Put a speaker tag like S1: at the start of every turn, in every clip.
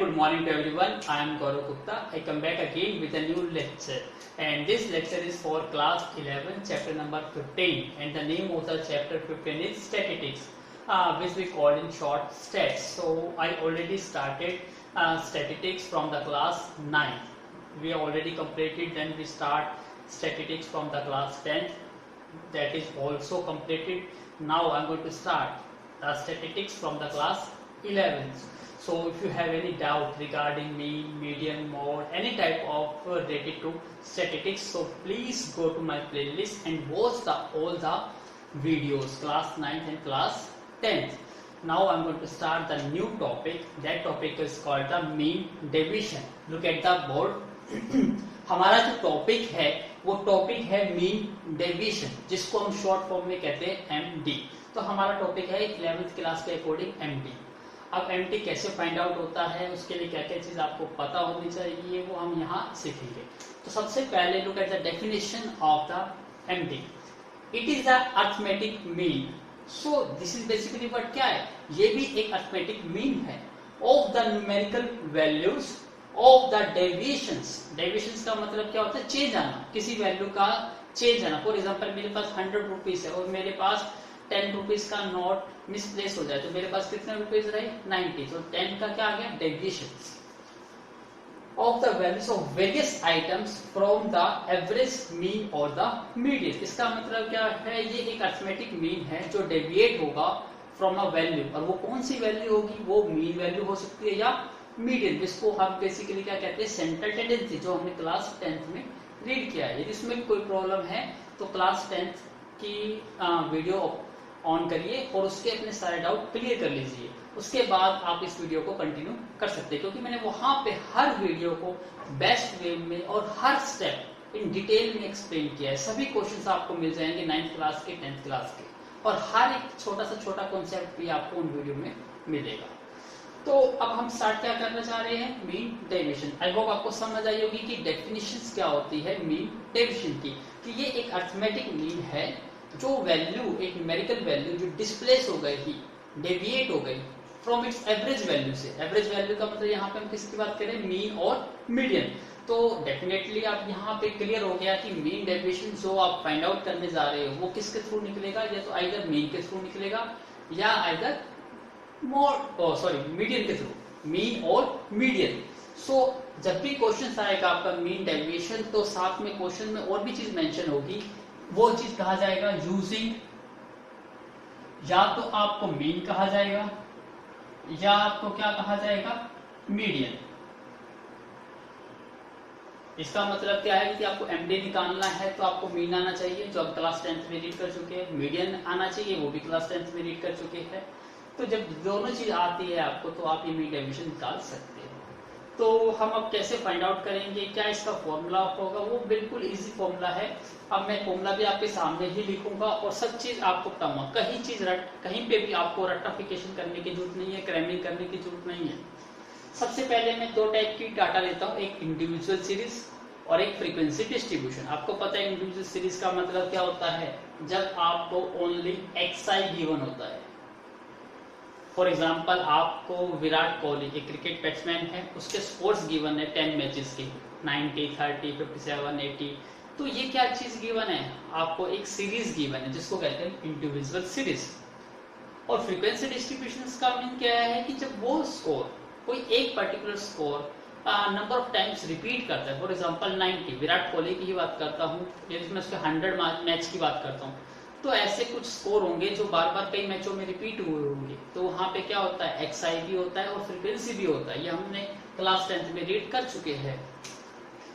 S1: good morning to everyone. I am Gaurav Gupta. I come back again with a new lecture, and this lecture is for class 11, chapter number 15, and the name of the chapter 15 is statistics, which we call in short stats. So I already started statistics from the class 9. We already completed. Then we start statistics from the class 10. That is also completed. Now I am going to start statistics from the class 11. So if you have any doubt regarding mean, median, mode, any type of related to statistics, so please go to my playlist and watch all the videos, class 9th and class 10th. Now I'm going to start the new topic. That topic is called the mean deviation. Look at the board. हमारा जो topic है वो topic है mean deviation, जिसको हम short form में कहते हैं एमडी. तो हमारा टॉपिक है 11th क्लास के अकॉर्डिंग एमडी. अब एमडी कैसे फाइंड आउट होता है, उसके लिए क्या क्या चीज आपको पता होनी चाहिए, वो हम यहाँ सीखेंगे. तो सबसे पहले look at the definition of the MD. It is the arithmetic mean. So this is basically what, क्या है, ये भी एक अरिथमेटिक मीन है of the numerical values of the deviations. Deviations का मतलब क्या होता है, चेंज आना, किसी वैल्यू का चेंज आना. फॉर एग्जांपल मेरे पास 100 रुपीज है और मेरे पास 10 रुपीज का नोट मिसप्लेस हो जाए, तो मेरे पास कितने रुपीज रहे, 90. तो 10 का क्या आ गया, deviations of the values of various items from the average, mean और द मीडियन. इसका मतलब क्या है, ये एक अरिथमेटिक मीन है जो डेविएट होगा फ्रॉम अ वैल्यू. और वो कौन सी वैल्यू होगी, वो मीन वैल्यू हो सकती है या मीडियन, जिसको हम बेसिकली क्या कहते हैं, सेंट्रल टेंडेंसी, जो हमने क्लास 10th में रीड किया है. यदि इसमें भी कोई प्रॉब्लम है तो क्लास 10th की वीडियो ऑन करिए और उसके अपने सारे डाउट क्लियर कर लीजिए. उसके बाद आप इस वीडियो को कंटिन्यू कर सकते हैं, क्योंकि मैंने वहां पे हर वीडियो को बेस्ट वे में और हर स्टेप इन डिटेल में एक्सप्लेन किया है. सभी क्वेश्चंस आपको मिल जाएंगे 9th क्लास के, 10th क्लास के, और हर एक छोटा से छोटा कॉन्सेप्ट भी आपको उन वीडियो में मिलेगा. तो अब हम स्टार्ट क्या करना चाह रहे हैं, मीन डेविएशन. आई होप आपको समझ आई होगी कि डेफिनेशंस क्या होती है मीन डेविएशन की, कि ये एक अरिथमेटिक मीन है जो वैल्यू, एक न्यूमेरिकल वैल्यू जो डिस्प्लेस हो गई थी, डेविएट हो गई फ्रॉम इट्स एवरेज वैल्यू से. एवरेज वैल्यू का मतलब यहाँ पे हम किसकी बात करें, मीन और मीडियन. तो डेफिनेटली आप यहाँ पे क्लियर हो गया कि मीन डेविएशन जो आप फाइंड आउट करने जा रहे हो वो किसके थ्रू निकलेगा, या तो आइदर मीन के थ्रू निकलेगा या आइदर मीडियन के थ्रू, मीन और मीडियन. सो जब भी क्वेश्चन आएगा आपका मीन डेविएशन, तो साथ में क्वेश्चन में और भी चीज मेंशन होगी. वो चीज कहा जाएगा यूजिंग, या तो आपको मीन कहा जाएगा या आपको क्या कहा जाएगा, मीडियन. इसका मतलब क्या है कि आपको एमडी निकालना है तो आपको मीन आना चाहिए, जो आप क्लास 10th में रीड कर चुके हैं. मीडियन आना चाहिए, वो भी क्लास 10th में रीड कर चुके हैं. तो जब दोनों चीज आती है आपको, तो आप ये मीन डेविएशन निकाल सकते हैं. तो हम अब कैसे फाइंड आउट करेंगे, क्या इसका फॉर्मूला होगा, वो बिल्कुल इजी फॉर्मूला है. अब मैं फॉर्मूला भी आपके सामने ही लिखूंगा और सब चीज आपको बताऊंगा. कहीं पे भी आपको रट्टाफिकेशन करने की जरूरत नहीं है, क्रैमिंग करने की जरूरत नहीं है. सबसे पहले मैं दो टाइप की डाटा लेता हूँ, एक इंडिविजुअल सीरीज और एक फ्रीक्वेंसी डिस्ट्रीब्यूशन. आपको पता है इंडिविजुअल सीरीज का मतलब क्या होता है, जब आपको ओनली एक्सआई गिवन होता है. फॉर एग्जाम्पल आपको विराट कोहली, एक क्रिकेट बैट्समैन है, उसके स्कोर्स गिवन है 10 मैचेस के, 90, 30, 57, 80. तो ये क्या चीज गिवन है, आपको एक सीरीज गिवन है जिसको कहते हैं इंडिविजुअल सीरीज. और फ्रीक्वेंसी डिस्ट्रीब्यूशन का मीन क्या है कि जब वो स्कोर, कोई एक particular score number of times repeat करता है. फॉर एग्जाम्पल 90, विराट कोहली की ही बात करता हूँ, यदि मैं उसके 100 मैच की बात करता हूँ, तो ऐसे कुछ स्कोर होंगे जो बार बार कई मैचों में रिपीट हुए होंगे. तो वहां पे क्या होता है, एक्सआई भी होता है और फ्रीक्वेंसी भी होता है. ये हमने क्लास 10th में रीड कर चुके हैं.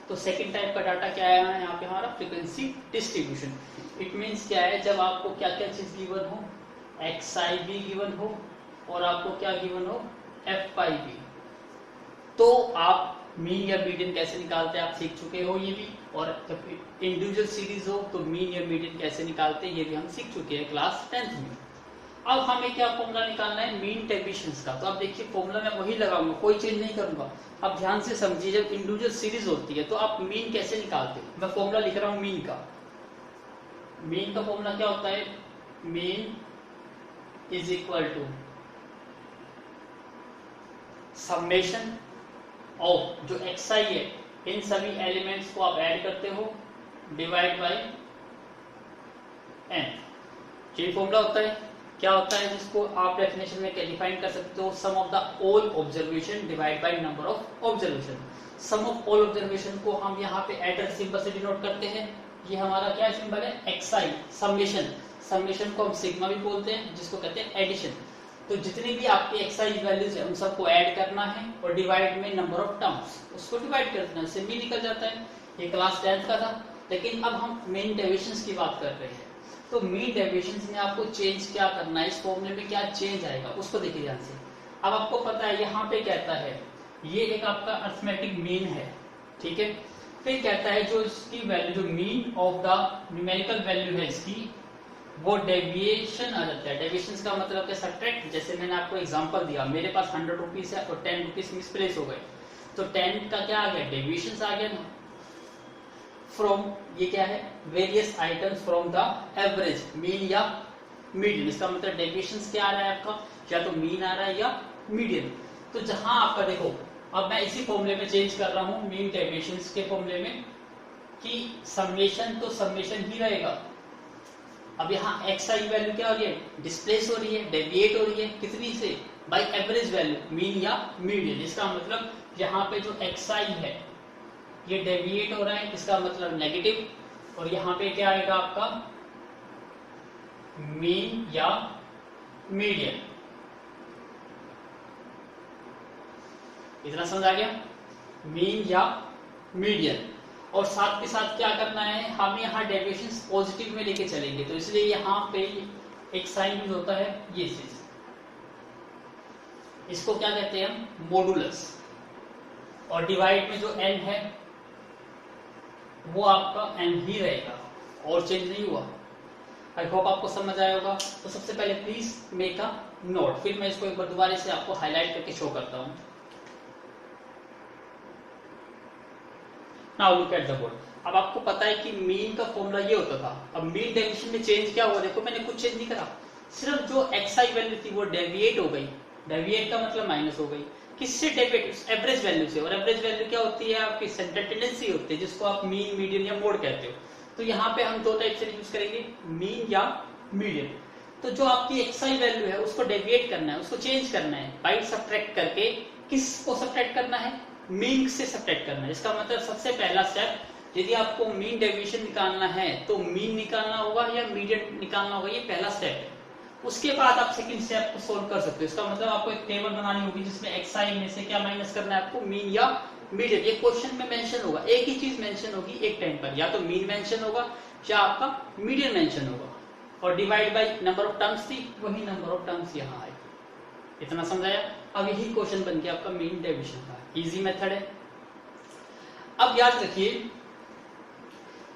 S1: तो सेकंड टाइप का डाटा क्या है यहाँ पे हमारा, फ्रीक्वेंसी डिस्ट्रीब्यूशन. इट मींस क्या है, जब आपको क्या क्या चीज गिवन हो, एक्सआई भी गिवन हो और आपको क्या गिवन हो, एफआई भी, तो आप मीन या मीडियन कैसे निकालते हैं आप सीख चुके हो ये भी. और जब इंडिविजुअल सीरीज हो तो मीन या मीडियन कैसे निकालते हैं ये भी हम सीख चुके हैं क्लास 10th में. अब हमें क्या फॉर्मूला निकालना है, मीन डेविएशंस का. तो आप देखिए फॉर्मूला मैं वही लगाऊंगा, कोई चेंज नहीं करूंगा. अब ध्यान से समझिए, जब इंडिविजुअल सीरीज होती है तो आप मीन कैसे निकालते हैं. मैं फॉर्मूला लिख रहा हूं मीन का. मीन का फॉर्मूला क्या होता है, mean is equal to summation of जो xi है इन सभी एलिमेंट्स को आप ऐड करते हो डिवाइड बाय n। ये फॉर्मूला होता है, क्या होता है जिसको आप डेफिनेशन में डिफाइन कर सकते हो, sum of the all observation divide by number of observation. Sum of all observation को हम यहाँ पे एडर सिंबल से डिनोट करते हैं। ये हमारा क्या सिंबल है, xi समेशन। समेशन को हम सिग्मा भी बोलते हैं जिसको कहते हैं एडिशन। तो जितनी भी आपकी xi वैल्यूज है उन सबको ऐड करना है और डिवाइड में नंबर ऑफ टर्म्स उसको डिवाइड कर देना, इससे भी निकल जाता है। ये क्लास 10th का था। लेकिन अब हम मीन डेविएशंस की बात कर रहे हैं। तो मीन डेविएशंस में आपको चेंज क्या करना है, इस फॉर्मूले में क्या चेंज आएगा उसको देखिए ध्यान से। अब आपको पता है यहाँ पे कहता है ये एक आपका अरिथमेटिक मीन है, ठीक है। फिर कहता है जो इसकी वैल्यू, जो mean of the numerical value है इसकी, वो डेविएशन आ जाता है। डेविएशन का मतलब है सब्ट्रैक्ट। जैसे मैंने आपको एग्जांपल दिया, मेरे पास 100 रुपीज है और 10 रुपीज मिसप्लेस हो गए, तो 10 का क्या आ गया, डेविएशन आ गया ना। फ्रॉम ये क्या है, various items from the average, mean या मीडियन। इसका मतलब डेविएशन क्या आ रहा है आपका, या तो मीन आ रहा है या मीडियन। तो जहां आपका देखो, अब मैं इसी फॉर्मूले में चेंज कर रहा हूं मीन डेविएशन के फॉर्मूले में, कि समेशन तो समेशन ही रहेगा। अब यहाँ xi वैल्यू क्या हो रही है, डिस्प्लेस हो रही है, डेविएट हो रही है, कितनी से, बाय एवरेज वैल्यू, मीन या मीडियन। इसका मतलब यहाँ पे जो xi है ये डेविएट हो रहा है, इसका मतलब नेगेटिव। और यहाँ पे क्या आएगा आपका, मीन या मीडियन। इतना समझ आ गया, मीन या मीडियन। और साथ के साथ क्या करना है, हम यहाँ डेविएशन पॉजिटिव में लेके चलेंगे, तो इसलिए यहाँ पे एक साइन यूज होता है, ये चीज, इसको क्या कहते हैं हम, मॉडुलस। और डिवाइड में जो n है वो आपका n ही रहेगा और चेंज नहीं हुआ। आई होप आपको समझ आया होगा। तो सबसे पहले प्लीज मेक अ नोट, फिर मैं इसको एक बार दोबारा से आपको हाईलाइट करके शो करता हूँ। Now look at the board. अब आपको पता है कि मीन का फॉर्मूला ये होता था। अब मीन डेविएशन में चेंज क्या हुआ, देखो मैंने कुछ चेंज नहीं करा, सिर्फ जो xi वैल्यू थी वो डेविएट हो गई। डेविएट का मतलब माइनस हो गई, किससे डेविएट, एवरेज वैल्यू से। और एवरेज वैल्यू क्या होती है, आपकी सेंटर टेंडेंसी होती है, जिसको आप मीन, मीडियन या मोड कहते हो। तो यहाँ पे हम दो टाइप से यूज करेंगे, मीन या मीडियन। तो जो आपकी xi वैल्यू है उसको डेविएट करना है, उसको चेंज करना है बाय सब्ट्रैक्ट करके। किसको सब्ट्रैक्ट करना है, मीन से सब्ट्रैक्ट करना है। इसका मतलब सबसे पहला स्टेप, यदि आपको मीन डेविएशन निकालना है तो मीन निकालना होगा या मीडियन निकालना होगा, ये पहला स्टेप है। उसके बाद आप सेकंड स्टेप को सोल्व कर सकते हो। इसका मतलब आपको एक टेबल बनानी होगी जिसमें xi में से क्या माइनस करना है आपको, मीन या मीडियन। ये क्वेश्चन में मेंशन होगा, एक ही चीज मेंशन होगी एक टाइम पर, या तो मीन मेंशन होगा या आपका मीडियन मेंशन होगा। और divide by number of terms थी, वही नंबर ऑफ टर्म्स यहाँ आएगी। इतना समझाया। अब यही क्वेश्चन बन गया आपका मीन डेविएशन का, इजी मेथड है। अब याद रखिए,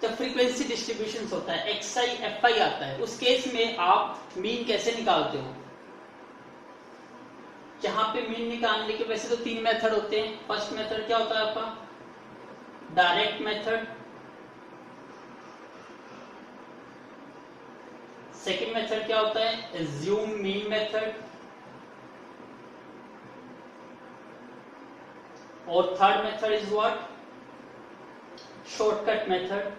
S1: जब फ्रीक्वेंसी डिस्ट्रीब्यूशन होता है, xi fi आता है, उस केस में आप मीन कैसे निकालते हो। जहां पे मीन निकालने के वैसे तो 3 मेथड होते हैं। फर्स्ट मेथड क्या होता है आपका, डायरेक्ट मेथड। सेकंड मेथड क्या होता है, एज्यूम मीन मेथड। और third method is what, shortcut method.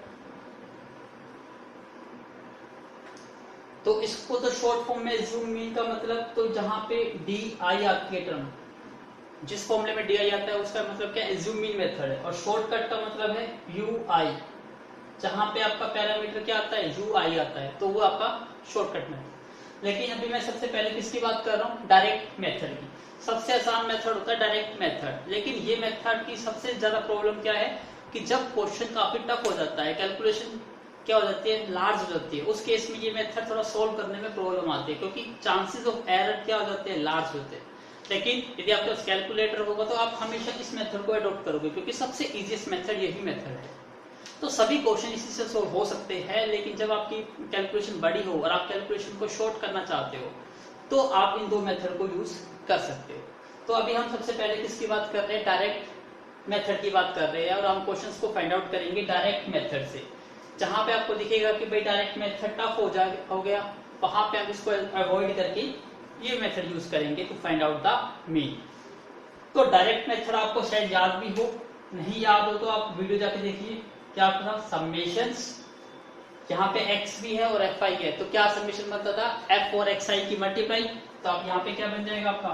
S1: तो इसको तो शॉर्ट फॉर्म में एज्यूम मीन का मतलब, तो जहां पे डी आई आती है टर्म, जिस फॉर्मूले में डी आई आता है उसका मतलब क्या, एज्यूम मीन मेथड है। और शॉर्टकट का मतलब है यू आई, जहां पे आपका पैरामीटर क्या आता है, यू आई आता है, तो वो आपका शॉर्टकट मेथड। लेकिन अभी मैं सबसे पहले किसकी बात कर रहा हूँ, डायरेक्ट मेथड की। सबसे आसान मेथड होता है डायरेक्ट मेथड। लेकिन ये मेथड की सबसे ज्यादा प्रॉब्लम क्या है कि जब क्वेश्चन काफी टफ हो जाता है, कैलकुलेशन क्या हो जाती है, लार्ज हो जाती है, उस केस में ये मेथड थोड़ा सोल्व करने में प्रॉब्लम आती है, क्योंकि चांसेस ऑफ एरर क्या हो जाते हैं, लार्ज होते हैं। लेकिन यदि आपके पास कैलकुलेटर होगा तो आप हमेशा इस मेथड को अडॉप्ट करोगे, क्योंकि सबसे इजीएस्ट मेथड यही मेथड है। तो सभी क्वेश्चन इसी से सोल्व हो सकते हैं। लेकिन जब आपकी कैलकुलेशन बड़ी हो और आप कैलकुलेशन को शॉर्ट करना चाहते हो तो आप इन दो मेथड को यूज कर सकते हो। तो अभी हम सबसे पहले किसकी बात कर रहे हैं, डायरेक्ट मेथड की बात कर रहे हैं। और हम क्वेश्चंस को फाइंड आउट करेंगे डायरेक्ट मेथड से। जहां पे आपको दिखेगा कि भाई डायरेक्ट मेथड टफ हो गया, वहां पे आप इसको अवॉइड करके ये मेथड यूज करेंगे to find out the mean. तो डायरेक्ट मेथड आपको शायद याद भी हो, नहीं याद हो तो आप वीडियो जाके देखिए। क्या आपका समेशंस, यहाँ पे x भी है और fi है, तो क्या समेशन बनता था, f और xi की मल्टीप्लाई। तो आप यहाँ पे क्या बन जाएगा आपका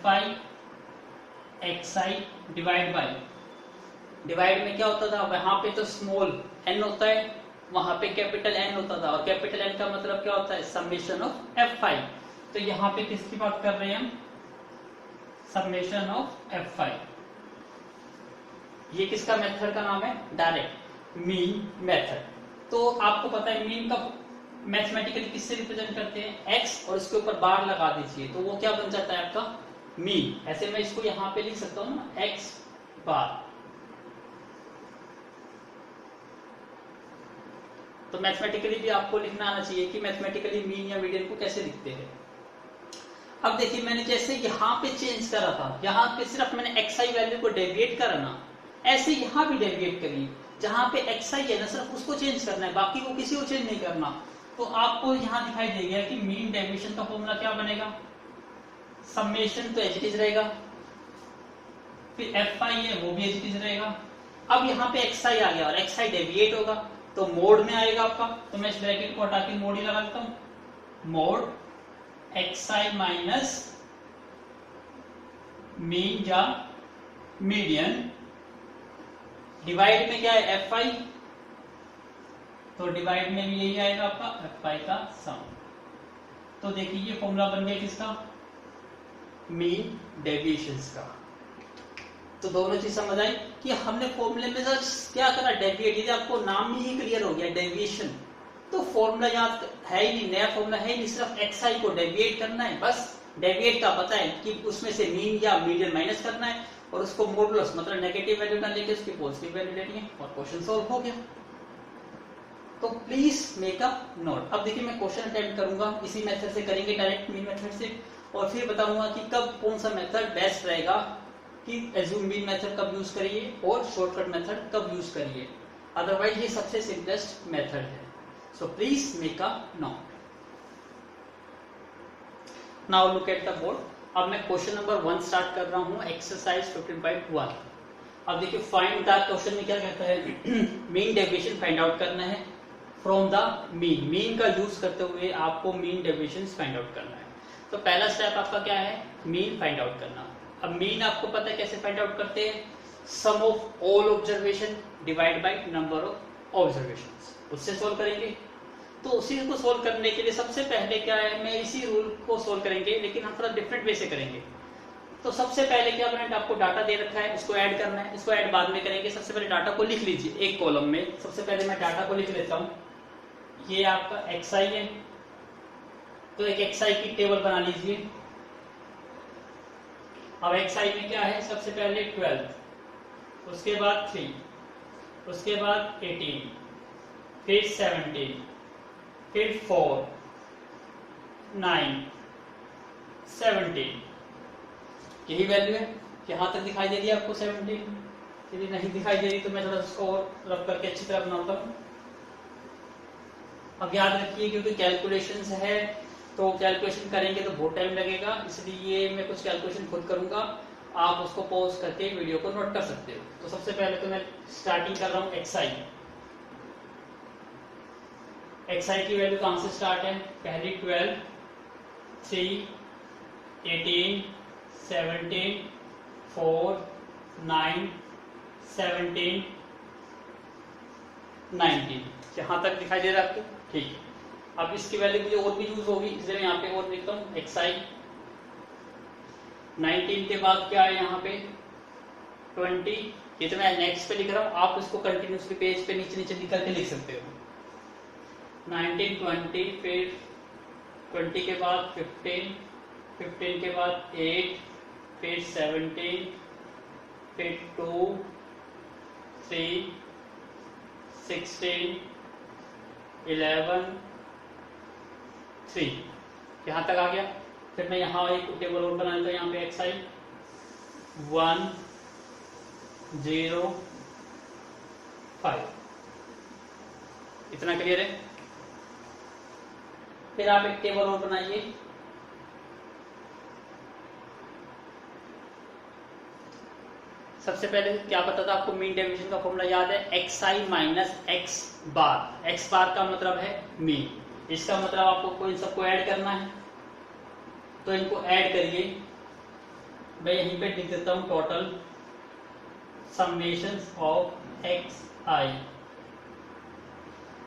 S1: fi xi divide by, divide में क्या होता था, वहां पे तो स्मॉल n होता है, वहां पे कैपिटल N होता था, और कैपिटल N का मतलब क्या होता है, समेशन ऑफ fi। तो यहाँ पे किसकी बात कर रहे हैं हम, समेशन ऑफ fi। ये किसका मेथड का नाम है, डायरेक्ट मीन मेथड। तो आपको पता है मीन का मैथमेटिकली किससे रिप्रेजेंट करते हैं, x, और इसके ऊपर बार लगा दीजिए तो वो क्या बन जाता है आपका मीन। ऐसे मैं इसको यहाँ पे लिख सकता हूँ ना, x बार। तो मैथमेटिकली भी आपको लिखना आना चाहिए कि मैथमेटिकली मीन या मीडियन को कैसे लिखते हैं। अब देखिए मैंने जैसे यहाँ पे चेंज करा था, यहाँ पे सिर्फ मैंने xi वैल्यू को डेविएट करा ना, ऐसे यहाँ भी डेविएट करिए, जहां पे xi है ना सिर्फ उसको चेंज करना है, बाकी को किसी को चेंज नहीं करना। तो आपको यहाँ दिखाई देगा कि मीन डेविएशन का फॉर्मूला क्या बनेगा, समेशन तो एज इट इज रहेगा, फिर fi है वो भी एज इट इज रहेगा। अब यहाँ पे xi आ गया और xi डेविएट होगा तो मोड में आएगा आपका, तो मैं इस ब्रैकेट को हटा के मोड ही लगा देता हूँ, मोड xi माइनस मीन या मीडियन, डिवाइड में क्या है fi, तो डिवाइड में भी यही आएगा आपका fi का सम। तो देखिए ये फॉर्मूला बन गया किसका, मीन डेविएशंस का। तो दोनों चीज समझ आई कि हमने फॉर्मूले में क्या करा, डेविएट। यदि आपको नाम ही क्लियर हो गया डेविएशन, तो फॉर्मूला याद है ही नहीं, नया फॉर्मूला है ही नहीं, सिर्फ xi को डेविएट करना है बस। डेविएट का पता है कि उसमें से मीन या मीडियन माइनस करना है, और उसको मॉडुलस मतलब नेगेटिव वैल्यू ना लेके उसकी पॉजिटिव वैल्यू लेनी है, और क्वेश्चन सॉल्व हो गया। तो प्लीज मेक अ नोट। अब देखिए मैं क्वेश्चन अटेम्प्ट करूंगा, इसी मेथड से करेंगे, डायरेक्ट मीन मेथड से, और फिर बताऊंगा कि कब कौन सा मेथड बेस्ट रहेगा, कि एज्यूम मीन मेथड कब यूज करिए और शॉर्टकट मेथड कब यूज करिए, अदरवाइज ये सबसे सिंपलेस्ट मेथड है। So please make a note. Now look at the board. अब मैं क्वेश्चन नंबर 1 स्टार्ट कर रहा हूं, एक्सरसाइज 15.1। अब देखिए फाइंड द, क्वेश्चन में क्या कहता है, मीन डेविएशन फाइंड आउट करना है फ्रॉम द मीन। मीन का यूज करते हुए आपको मीन डेविएशन फाइंड आउट करना है। तो पहला स्टेप आपका क्या है, मीन फाइंड आउट करना। अब मीन आपको पता है कैसे फाइंड आउट करते हैं, sum of all observation divide by number of observations, उससे सोल्व करेंगे। तो उसी को सोल्व करने के लिए सबसे पहले क्या है, मैं इसी रूल को सोल्व करेंगे, लेकिन हम थोड़ा डिफरेंट वे से करेंगे। तो सबसे पहले क्या करना है, आपको डाटा दे रखा है, इसको ऐड करना है, इसको ऐड बाद में करेंगे। सबसे पहले डाटा को लिख लीजिए एक कॉलम में। सबसे पहले मैं डाटा को लिख लेता हूँ, ये आपका xi है, तो एक xi की टेबल बना लीजिए। अब xi में क्या है, सबसे पहले 12, उसके बाद 3, उसके बाद 18, फिर 17, फिर 4, 9, 17, यही वैल्यू है। यहां तक दिखाई दे रही है आपको 17? यदि नहीं दिखाई दे रही तो मैं थोड़ा उसको और रब करके अच्छी तरह बनाता हूँ। अब याद रखिए क्योंकि कैलकुलेशंस है, तो कैलकुलेशन करेंगे तो बहुत टाइम लगेगा, इसलिए मैं कुछ कैलकुलेशन खुद करूंगा, आप उसको पॉज करके वीडियो को नोट कर सकते हो। तो सबसे पहले तो मैं स्टार्टिंग कर रहा हूँ xi। xi की वैल्यू कहां से स्टार्ट है, पहली 12, 3, 18, 17, 4, 9, 17, 19, यहां तक दिखाई दे रहा है आपको, ठीक है। अब इसकी वैल्यू मुझे और भी यूज होगी, इसलिए मैं यहाँ पे और लिखता हूँ xi। 19 के बाद क्या है यहाँ पे 20, ये तो मैं नेक्स्ट पे लिख रहा हूँ, आप इसको कंटिन्यूसली पेज पे नीचे नीचे लिख करके लिख सकते हो। 19, 20, फिर 20 के बाद 15, 15 के बाद 8, फिर 17, फिर 2, 3, 16, 11, 3, यहां तक आ गया। फिर मैं यहाँ एक टेबल और बना लेता हूँ, यहाँ पे xi 1, 0, 5, इतना क्लियर है। फिर आप एक टेबल और बनाइए, सबसे पहले क्या पता था आपको, मीन डेविएशन का फॉर्मूला याद है, एक्स आई माइनस एक्स बार। एक्स बार का मतलब है मीन, इसका मतलब आपको इन सबको ऐड करना है, तो इनको ऐड करिए। मैं यहीं पे लिख देता हूं टोटल समेशंस ऑफ एक्स आई।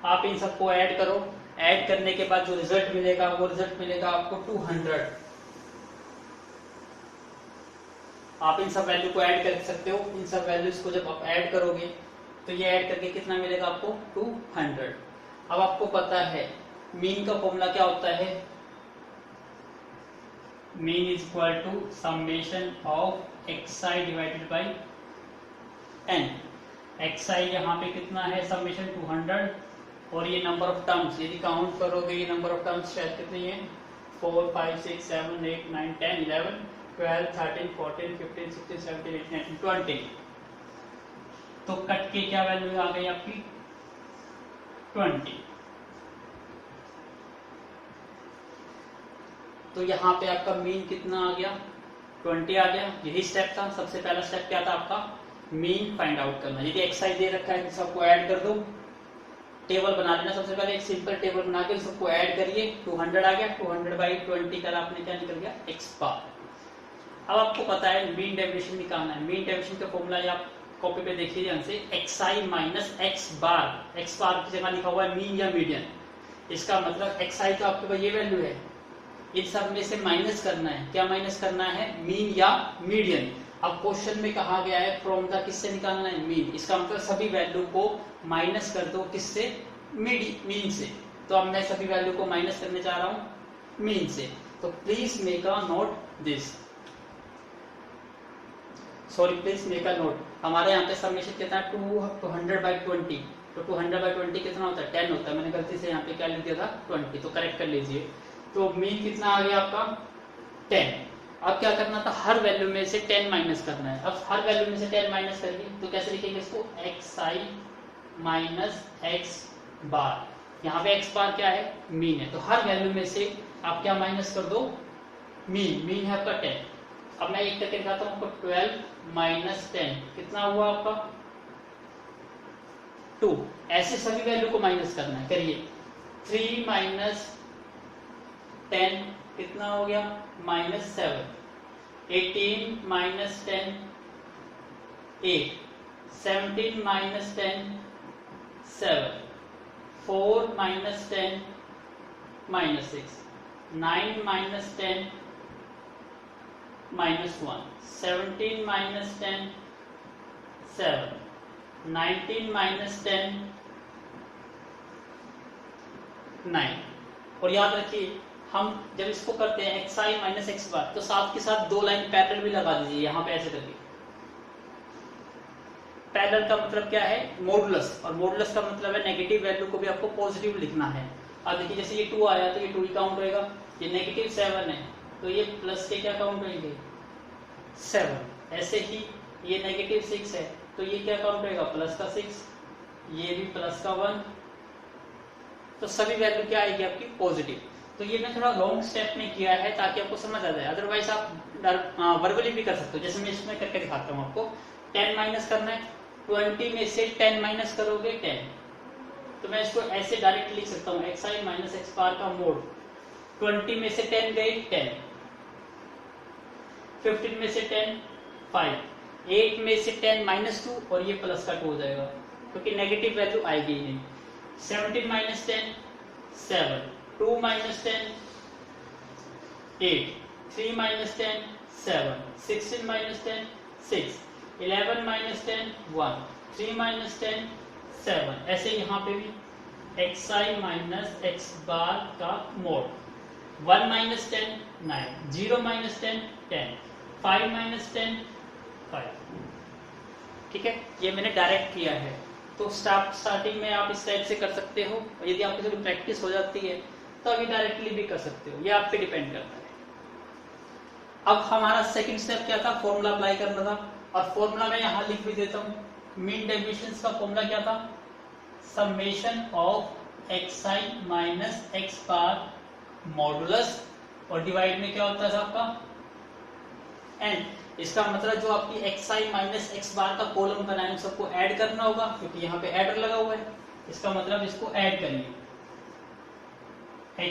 S1: आप इन सबको ऐड करो, ऐड करने के बाद जो रिजल्ट मिलेगा वो रिजल्ट मिलेगा आपको 200। आप इन सब वैल्यू को ऐड कर सकते हो। इन सब वैल्यूज को जब आप ऐड करोगे तो ये ऐड करके कितना मिलेगा आपको 200। अब आपको पता है मीन का फॉर्मूला क्या होता है, mean is equal to summation of X I divided by N. X I यहाँ पे कितना है, समेशन 200, और ये नंबर ऑफ टर्म्स यदि काउंट करोगे ये नंबर ऑफ टर्म्स शायद कितनी है, 4 5 6 7 8 9 10 11 12 13 14 15 16 17 18 19 20। तो कट के क्या वैल्यू आ गई आपकी 20। तो यहाँ पे आपका मीन कितना आ गया 20 आ गया। यही स्टेप था, सबसे पहला स्टेप क्या था आपका, मीन फाइंड आउट करना। यदि एक्सरसाइज दे रखा है तो सबको ऐड कर दो, टेबल बना लेना। सबसे पहले एक सिंपल टेबल बना के सबको ऐड करिए, 200 आ गया, 200 बाई 20 कर आपने क्या निकल गया एक्स बार। अब आपको पता है मीन डेविएशन निकालना है। मीन डेविएशन का फॉर्मूला आप कॉपी पे देखिए ध्यान से, एक्स आई माइनस एक्स बार। एक्स बार की जगह लिखा हुआ है मीन या मीडियन, इसका मतलब एक्स आई तो आपके पास ये वैल्यू है, इन सब में से माइनस करना है। क्या माइनस करना है, मीन या मीडियन। अब क्वेश्चन में कहा गया है फ्रॉम द किससे निकालना है, मीन। इसका मतलब सभी वैल्यू को माइनस कर दो, किससे, मीन से। तो अब मैं सभी वैल्यू को माइनस करने जा रहा हूं मीन से। तो please make a note this, sorry please make a note. हमारे यहाँ पे समेशन कितना है 200 बाई 20। तो 200 बाई 20 कितना होता है 10 होता है। मैंने गलती से यहाँ पे क्या लिख दिया था 20, तो करेक्ट कर लीजिए। तो मीन कितना आ गया आपका 10। अब क्या करना था, हर वैल्यू में से 10 माइनस करना है। अब हर वैल्यू में से 10 माइनस करेंगे तो कैसे लिखेंगे इसको, एक्स आई माइनस एक्स बार। यहाँ पे एक्स बार क्या है, मीन है। तो हर वैल्यू में से आप क्या माइनस कर दो, मीन। मीन है आपका 10। अब मैं एक करके दिखाता हूँ आपको, 12 माइनस 10 कितना हुआ आपका 2। ऐसे सभी वैल्यू को माइनस करना है, करिए। 3 माइनस 10 कितना हो गया -7। 18 minus 10 8। 17 minus 10 7। 4 minus 10 -6। 9 minus 10 -1। 17 minus 10 7। 19 minus 10 9। और याद रखिए हम जब इसको करते हैं एक्स आई माइनस एक्स बार, तो साथ के साथ दो लाइन पैरेलल भी लगा दीजिए यहाँ पे ऐसे करके। पैरेलल का मतलब क्या है, मॉडुलस, और मॉडुलस का मतलब है नेगेटिव वैल्यू को भी आपको पॉजिटिव लिखना है। अब देखिए जैसे ये 2 आया तो ये 2 ही काउंट होएगा, ये नेगेटिव 7 है तो ये प्लस के क्या काउंट होंगे 7। ऐसे ही ये नेगेटिव 6 है तो ये क्या काउंट होएगा प्लस का 6, ये भी प्लस का 1। तो सभी वैल्यू क्या आएगी आपकी पॉजिटिव। तो ये मैं थोड़ा लॉन्ग स्टेप में किया है ताकि आपको समझ आ जाए, अदरवाइज आप वर्बली भी कर सकते हो। जैसे मैं इसमें करके दिखाता हूँ आपको। 10 माइनस करना है, 20 में से 10 माइनस करोगे 10, तो मैं इसको ऐसे डायरेक्ट लिख सकता हूँ एक्स आई माइनस एक्स बार का मोड। 20 में से 10 गए 10, 15 में से 10 5, 8 में से 10 -2 और ये प्लस का 2 हो जाएगा क्योंकि नेगेटिव वैल्यू आएगी ही नहीं। 17 minus 10 7, 2 minus 10 8, 3 minus 10 7, 16 minus 10 6, 11 minus 10 1, 3 minus 10 7। ऐसे यहाँ पे भी एक्स आई माइनस एक्स बार का मोड। 1 minus 10 9, 0 minus 10 10, 5 minus 10 5। ठीक है, ये मैंने डायरेक्ट किया है। तो स्टार्टिंग में आप इस टाइप से कर सकते हो, और यदि आपकी थोड़ी प्रैक्टिस हो जाती है तो अभी डायरेक्टली भी कर सकते हो, ये आप पे डिपेंड करता है। अब हमारा सेकंड स्टेप क्या था, फॉर्मूला अप्लाई करना था, और फॉर्मूला मैं यहाँ लिख भी देता हूँ। मीन डेविएशन का फॉर्मूला क्या था, summation of X I minus X bar modulus, और डिवाइड में क्या होता था आपका एन। इसका मतलब जो आपकी xi माइनस एक्स बार का कॉलम बना है उन सबको ऐड करना होगा, क्योंकि यहाँ पे एडर लगा हुआ है। इसका मतलब इसको ऐड करिए,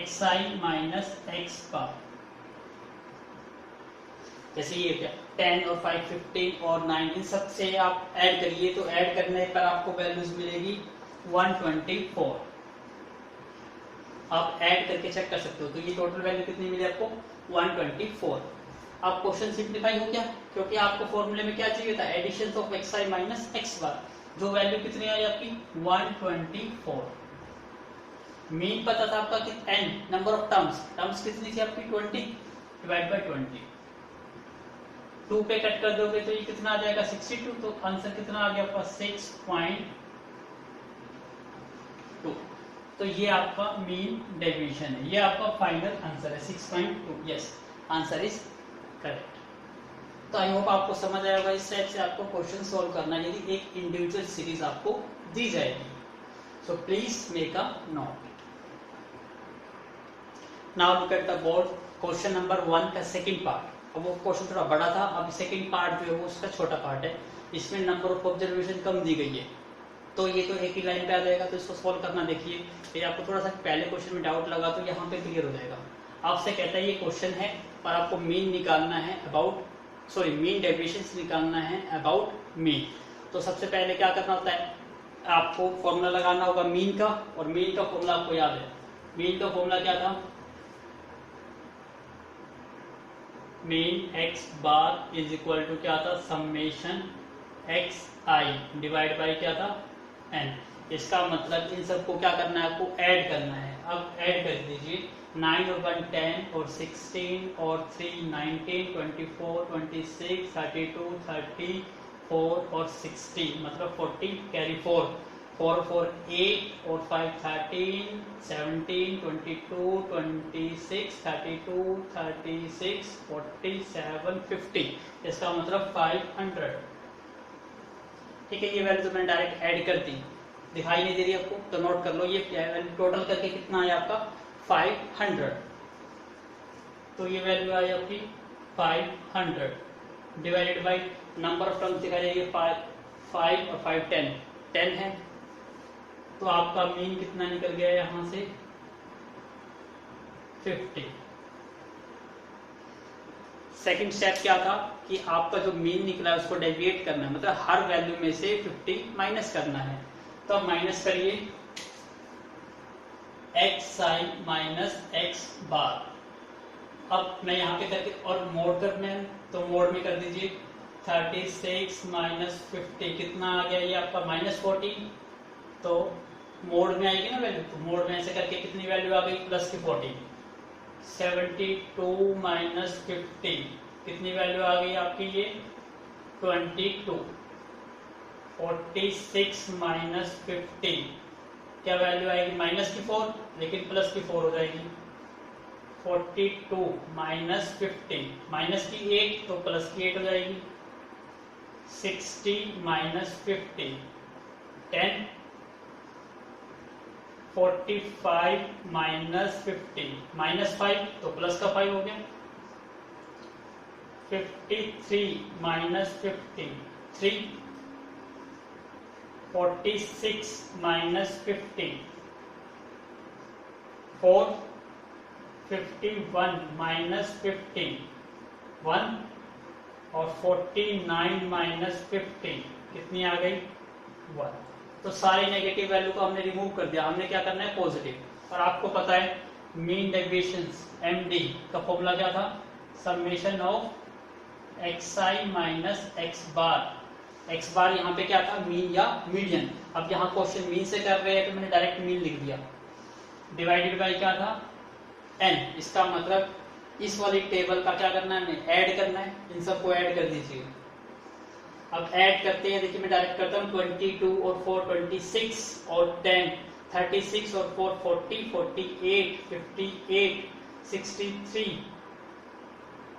S1: xi माइनस एक्स बार। जैसे ये क्या 10 और 5 15 और 9 इन सब से आप ऐड करिए, तो ऐड करने पर आपको वैल्यूज मिलेगी 124। आप ऐड करके चेक कर सकते हो। तो ये टोटल वैल्यू कितनी मिली आपको 124। अब क्वेश्चन सिंप्लीफाई हो गया, क्योंकि आपको फॉर्मूले में क्या चाहिए था, addition of xi minus X bar. जो वैल्यू कितनी आई आपकी 124। मीन पता था आपका कि n नंबर ऑफ टर्म्स कितनी थी आपकी 20 डिवाइड बाय 20। 2 पे कट कर दोगे तो ये कितना आ जाएगा 62। तो आंसर कितना आ गया आपका 6.2। तो ये आपका मीन डेविएशन है, ये आपका फाइनल आंसर है 6.2। Yes, answer is correct. तो आई होप आपको समझ आएगा। इस टाइप से आपको क्वेश्चन सॉल्व करना है यदि एक इंडिविजुअल सीरीज आपको दी जाएगी। So please make a note. Now look at the board, question number 1 का सेकंड पार्ट। अब वो क्वेश्चन थोड़ा बड़ा था, अब सेकंड पार्ट जो है वो उसका छोटा पार्ट है। इसमें नंबर ऑफ ऑब्जर्वेशन कम दी गई है, तो ये तो एक ही लाइन पे आ जाएगा। तो इसको सॉल्व करना देखिए। यदि आपको थोड़ा सा पहले क्वेश्चन में डाउट लगा तो यहाँ पे क्लियर हो जाएगा। आपसे कहता है ये क्वेश्चन है और आपको मीन निकालना है मीन डेविएशन निकालना है अबाउट मीन। तो सबसे पहले क्या करना होता है, आपको फॉर्मूला लगाना होगा मीन का, और मीन का फॉर्मूला आपको याद है। मीन का फॉर्मूला क्या था, mean x bar is equal to क्या था, summation x I divide by क्या था एन। इसका मतलब इन सबको क्या करना है, आपको ऐड करना है। अब ऐड कर दीजिए, 9 और 1 10 और 16 और 3 19 24 26 32 34 और 60 मतलब 40 कैरी 4 4 4 8 और 5 13 17 22 26 32 36 47 50। इसका मतलब 500। ठीक है, ये वैल्यू तो मैंने डायरेक्ट ऐड कर दी, दिखाई नहीं दे रही आपको, तो नोट कर लो। ये वैल्यू टोटल करके कितना आया आपका 500। तो ये वैल्यू आई आपकी 500 divided by number of terms दिखाई जाएगी 5 और 5 10 है। तो आपका मीन कितना निकल गया यहां से 50। सेकंड स्टेप क्या था कि आपका जो मीन निकला है उसको डेविएट करना है, मतलब हर वैल्यू में से 50 माइनस करना है। तो अब माइनस करिए xi माइनस एक्स बार। अब मैं यहाँ पे करके और मोड करना है, तो मोड में कर दीजिए 36 माइनस 50 कितना आ गया ये आपका -40। तो मोड में आएगी ना वैल्यू, तो मोड में ऐसे करके कितनी वैल्यू आ गई प्लस की 40। 72 माइनस 50 कितनी वैल्यू आ गई आपकी ये 22। 46 माइनस 50 क्या वैल्यू आएगी माइनस की 4, लेकिन प्लस की 4 हो जाएगी। 42 माइनस 50 माइनस की 8 तो प्लस की 8 हो जाएगी। 60 माइनस 50 10। 45 माइनस 50 माइनस 5 तो प्लस का 5 हो गया। 53 माइनस 53 46 माइनस 50 4 51 माइनस 50 1 और 49 माइनस 50 कितनी आ गई 1। तो सारी नेगेटिव वैल्यू को हमने रिमूव कर दिया, हमने क्या करना है पॉजिटिव। और आपको पता है मीन डेविएशंस MD का फॉर्मूला क्या था, summation of xi minus X bar. X bar यहाँ पे क्या था मीन या मीडियन। अब यहाँ क्वेश्चन मीन से कर रहे हैं तो मैंने डायरेक्ट मीन लिख दिया, डिवाइडेड बाई क्या था n। इसका मतलब इस वाली टेबल का क्या करना है, हमें ऐड करना है। इन सबको ऐड कर दीजिए। अब ऐड करते हैं, देखिए मैं डायरेक्ट करता हूँ 22 और 4 26 और 10 36 और 4 40 48 58 63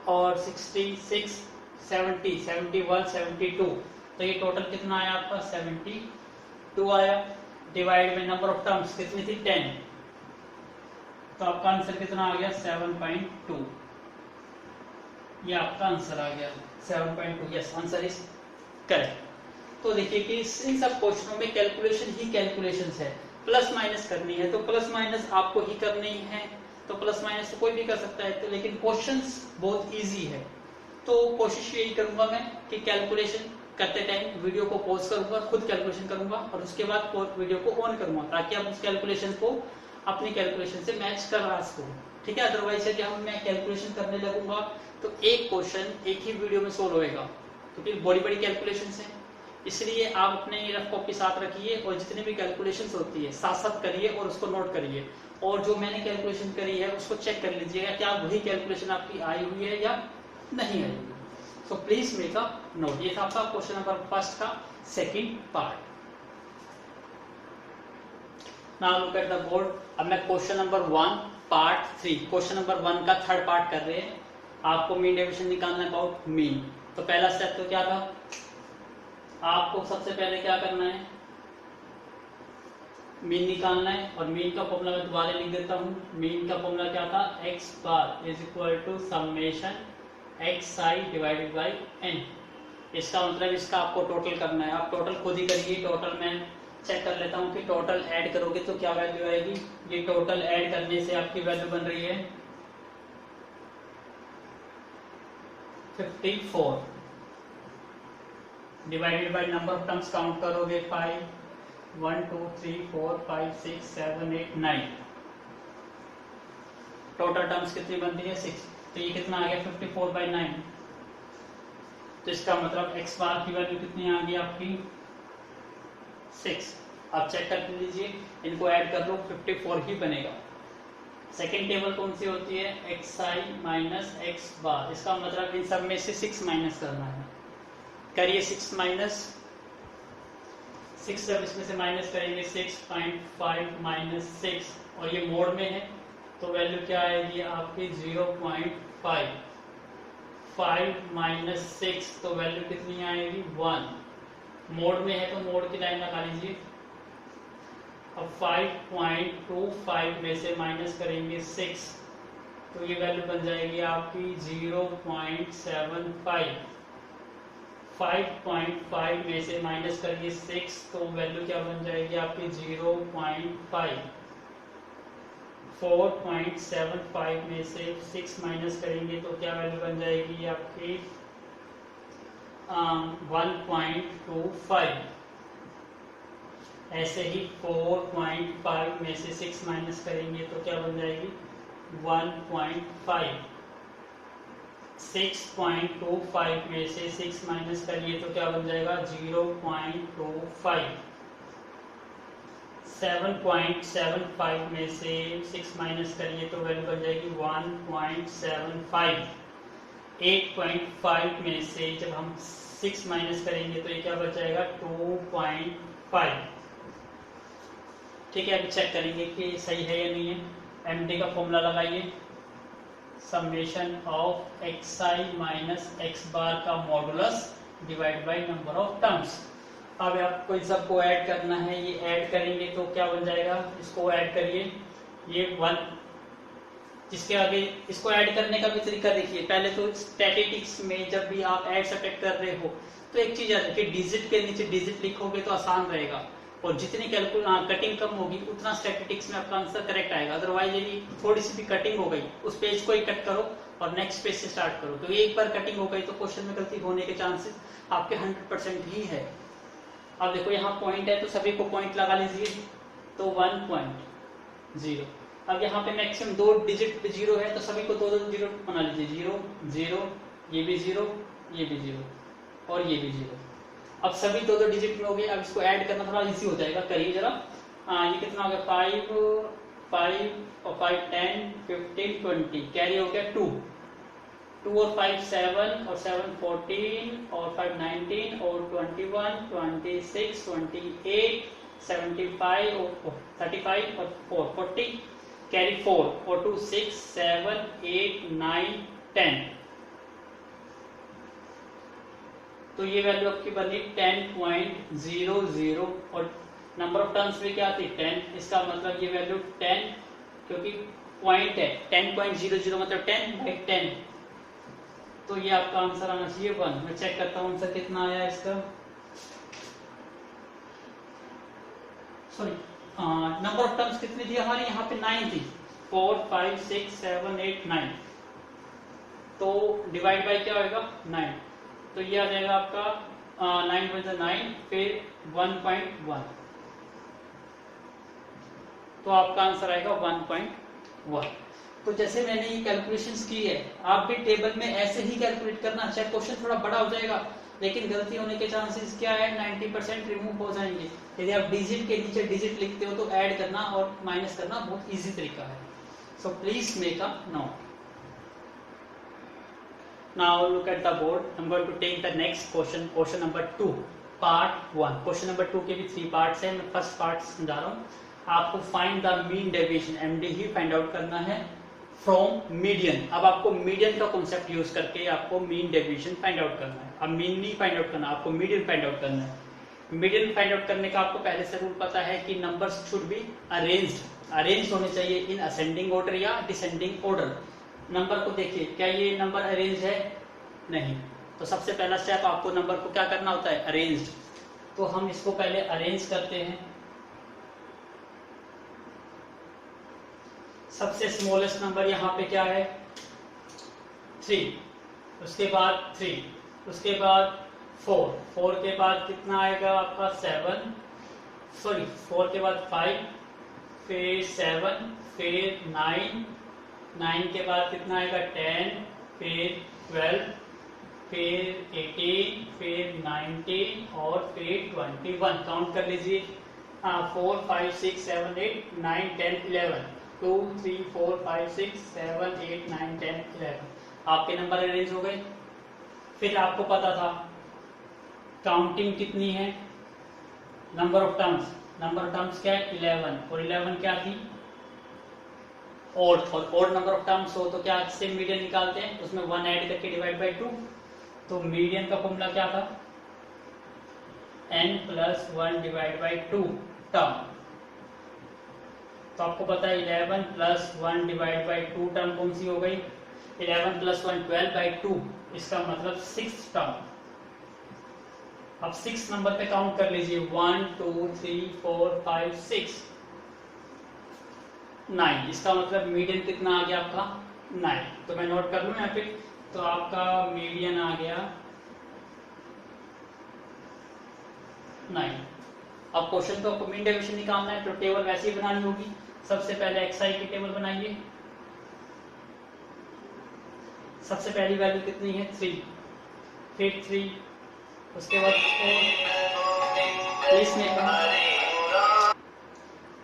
S1: और 66 70 71 72। तो ये टोटल कितना आया आपका 72 आया। डिवाइड में नंबर ऑफ टर्म्स कितनी थी 10, तो आपका आंसर कितना आ गया 7.2। ये आपका आंसर आ गया 7.2, यस, आंसर इज करेक्ट। तो देखिए कि इन सब क्वेश्चनों में कैलकुलेशन ही कैलकुलेशन है, प्लस माइनस करनी है तो प्लस माइनस आपको ही करनी है, तो प्लस माइनस तो कोई भी कर सकता है, तो लेकिन क्वेश्चंस बहुत इजी है। तो कोशिश यही करूंगा मैं कि कैलकुलेशन करते टाइम वीडियो को पॉज करूंगा, खुद कैलकुलेशन करूंगा और उसके बाद वीडियो को ऑन करूंगा, ताकि आप उस कैलकुलेशन को अपनी कैलकुलेशन से मैच करा सको, ठीक है। अदरवाइज यदि हम मैं कैलकुलेशन करने लगूंगा तो एक क्वेश्चन एक ही वीडियो में सोल्व होएगा, क्योंकि बड़ी बड़ी कैलकुलेशंस हैं। इसलिए आप अपने रफ कॉपी साथ रखिए और जितनी भी कैलकुलेशंस होती है साथ साथ करिए और उसको नोट करिए, और जो मैंने कैलकुलेशन करी है उसको चेक कर लीजिएगा क्या वही कैलकुलेशन आपकी आई हुई है या नहीं आई हुई। So please make a note. ये था आपका क्वेश्चन नंबर फर्स्ट का second part. Now look at the board. अब मैं question number 1 part 3, question number 1 का थर्ड पार्ट कर रहे हैं। आपको मीन डेविएशन निकालना है अबाउट मीन। तो पहला स्टेप तो क्या था, आपको सबसे पहले क्या करना है, मीन निकालना है। और मीन का फॉर्मूला मैं दोबारा लिख देता हूं। मीन का फॉर्मूला क्या था, x bar is equal to summation xi divided by n। इसका मतलब इसका आपको टोटल करना है। आप टोटल खुद ही करिए। टोटल मैं चेक कर लेता हूं कि टोटल ऐड करोगे तो क्या वैल्यू आएगी। ये टोटल ऐड करने से आपकी वैल्यू बन रही है 54 divided by number of terms count करोगे 5, 1 2 3 4 5 6 7 8 9। टोटल टर्म्स कितनी बनती है 6, तो ये कितना आ गया 54/9। तो इसका मतलब x बार की वैल्यू कितनी आ गई आपकी 6। आप चेक कर लीजिए, इनको ऐड कर लो 54 ही बनेगा। सेकेंड टेबल कौन सी होती है, xi माइनस x बार। इसका मतलब इन सब में से 6 माइनस करना है। करिए 6 माइनस 6, जब इसमें से माइनस करेंगे 6.5 माइनस 6 और ये मोड में है तो वैल्यू क्या आएगी आपकी 0.5। 5 माइनस 6 तो वैल्यू कितनी आएगी 1। मोड में है तो मोड की लाइन लगा लीजिए। अब 5.25 में से माइनस करेंगे 6 तो ये वैल्यू बन जाएगी आपकी 0.75। 5.5 में से माइनस करेंगे 6 तो वैल्यू क्या बन जाएगी आपकी 0.5। 4.75 में से 6 माइनस करेंगे तो क्या वैल्यू बन जाएगी आपकी 1.25। ऐसे ही 4.5 में से 6 माइनस करेंगे तो क्या बन जाएगी 1.5। 6.25 में से 6 माइनस करिए तो क्या बन जाएगा 0.25। 7.75 में से 6 माइनस करिए तो वैल्यू बन जाएगी 1.75। 8.5 में से जब हम 6 माइनस करेंगे तो ये क्या बच जाएगा 2.5। ठीक है, अभी चेक करेंगे कि सही है या नहीं है। एमडी का फॉर्मूला लगाइए, summation of xi minus x bar का modulus divide by number of terms. अब आपको इन सबको ऐड करना है। ये ऐड करेंगे तो क्या बन जाएगा, इसको ऐड करिए, ये 1, जिसके आगे इसको ऐड करने का भी तरीका देखिए। पहले तो स्टैटिस्टिक्स में जब भी आप ऐड सब्ट्रैक्ट कर रहे हो तो एक चीज है कि डिजिट के नीचे डिजिट लिखोगे तो आसान रहेगा, और जितनी कटिंग कम होगी उतना स्टैटिस्टिक्स में आपका आंसर करेक्ट आएगा। अदरवाइज यदि थोड़ी सी भी कटिंग हो गई उस पेज को ही कट करो और नेक्स्ट पेज से स्टार्ट करो, तो एक बार कटिंग हो गई तो क्वेश्चन में गलती होने के चांसेस आपके 100% ही है। अब देखो यहाँ पॉइंट है तो सभी को पॉइंट लगा लीजिए, तो 1.0। अब यहाँ पे मैक्सिमम 2 डिजिट पे 0 है तो सभी को 2 जीरो बना लीजिए, 0 0, ये भी 0, ये भी 0 और ये भी 0। अब सभी 2 डिजिट में हो गए। अब इसको ऐड करना थोड़ा इजी हो जाएगा, करिए जरा। ये कितना हो गया 5 और 5 10 15 20, कैरी हो गया 2 और 5 7 और 7 14 और 5 19 और 21 26 28 75 और 35 और 4 40, कैरी 4 और 2 6 7 8 9 10। तो ये वैल्यू आपकी बनी 10.00 और नंबर ऑफ टर्म्स में क्या थी 10। इसका मतलब ये वैल्यू 10, क्योंकि पॉइंट है 10.00 मतलब 10/10। तो ये आपका आंसर आना चाहिए 1। मैं चेक करता हूँ आंसर कितना आया इसका। सॉरी, नंबर ऑफ टर्म्स कितनी थी हमारी यहाँ पे? 9 थी। 4 5 6 7 8 9। तो डिवाइड बाय क्या होगा? 9। तो ये आ जाएगा आपका 9 × 9 फिर 1.1। तो आपका आंसर आएगा 1.1। तो जैसे मैंने ये कैलकुलेशंस की है, आप भी टेबल में ऐसे ही कैलकुलेट करना। चाहे क्वेश्चन थोड़ा बड़ा हो जाएगा, लेकिन गलती होने के चांसेस क्या है? 90% रिमूव हो जाएंगे। यदि आप डिजिट के नीचे डिजिट लिखते हो तो ऐड करना और माइनस करना बहुत इजी तरीका है। So please make a note. Now look at the board. I'm going to take the next question, question number 2, part 1. Question number 2 के भी 3 parts हैं। मैं फर्स्ट पार्ट समझा रहा हूँ। आपको find the mean deviation, MD he find out करना है फ्रॉम मीडियन। अब आपको मीडियन का कॉन्सेप्ट यूज करके आपको मीन डेविएशन फाइंड आउट करना है। अब मीन नहीं फाइंड आउट करना, आपको मीडियन फाइंड आउट करना है। मीडियन फाइंड आउट करने का आपको पहले से रूल पता है कि नंबर्स शुड बी अरेंज्ड होने चाहिए इन असेंडिंग ऑर्डर या डिसेंडिंग ऑर्डर। नंबर को देखिए, क्या ये नंबर अरेंज है? नहीं। तो सबसे पहला स्टेप आपको नंबर को क्या करना होता है? अरेंज्ड। तो हम इसको पहले अरेंज करते हैं। सबसे स्मॉलेस्ट नंबर यहाँ पे क्या है? 3, उसके बाद 3, उसके बाद 4, 4 के बाद कितना आएगा आपका? 7, सॉरी 4 के बाद 5, फिर 7, फिर 9, 9 के बाद कितना आएगा? 10, फिर 12, फिर 18, फिर 19 और फिर 21। काउंट कर लीजिए। 4 5 6 7 8 9 10 11। 2 3 4 5 6 7 8 9 10 11। आपके नंबर अरेंज हो गए। फिर आपको पता था काउंटिंग कितनी है? नंबर ऑफ टर्म्स क्या है? 11। और 11 क्या थी? और नंबर ऑफ टर्म्स हो तो क्या से मीडियन निकालते हैं? उसमें 1 ऐड करके डिवाइड बाय 2। तो मीडियन का फॉर्मूला क्या था? n + 1 divide by 2 term. तो आपको पता है 11 + 1 डिवाइड बाय 2 टर्म कौन सी हो गई? 11 + 1 12/2। इसका मतलब 6 टर्म। अब 6 नंबर पे काउंट कर लीजिए। 1 2 3 4 5 6 9। इसका मतलब मीडियन कितना आ गया आपका? 9। तो मैं नोट कर लूं यहाँ पे। तो आपका मीडियन आ गया 9। अब क्वेश्चन तो आपको मीन डेविएशन निकालना है, तो टेबल वैसे ही बनानी होगी। सबसे पहले xi की टेबल बनाइए। सबसे पहली वैल्यू कितनी है? 3, फिर 3, उसके बाद 4, इसमें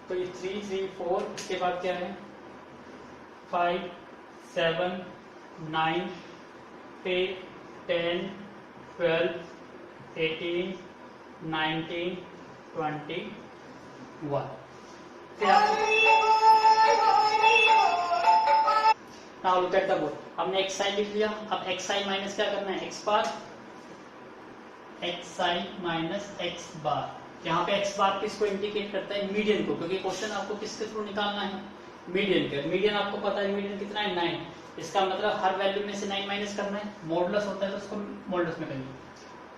S1: तो ये 3 3 4, उसके बाद क्या है? 5 7 9, फिर 10 12 18 19 21। Now look at the board. हमने xi लिख लिया। अब xi माइनस क्या करना है? x बार। xi माइनस x बार। यहाँ पे x बार किसको इंडिकेट करता है? मीडियन को, क्योंकि क्वेश्चन आपको किसके थ्रू निकालना है? मीडियन के। मीडियन आपको पता है मीडियन कितना है? 9। इसका मतलब हर वैल्यू में से 9 माइनस करना है। मॉडुलस होता है तो उसको मॉडुलस में करिए।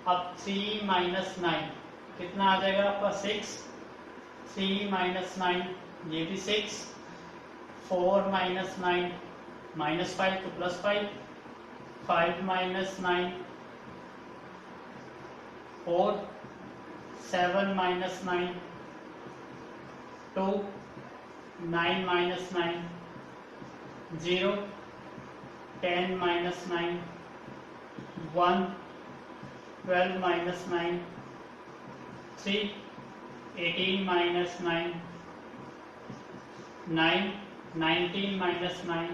S1: अब 3 - 9 कितना आ जाएगा आपका? 6। 3 - 9 ये भी 6। 4 - 9 -5 तो +5। 5 - 9 4। 7 - 9 2। 9 - 9 0। 10 - 9 1। 12 - 9 3। 18 - 9 9। 19 - 9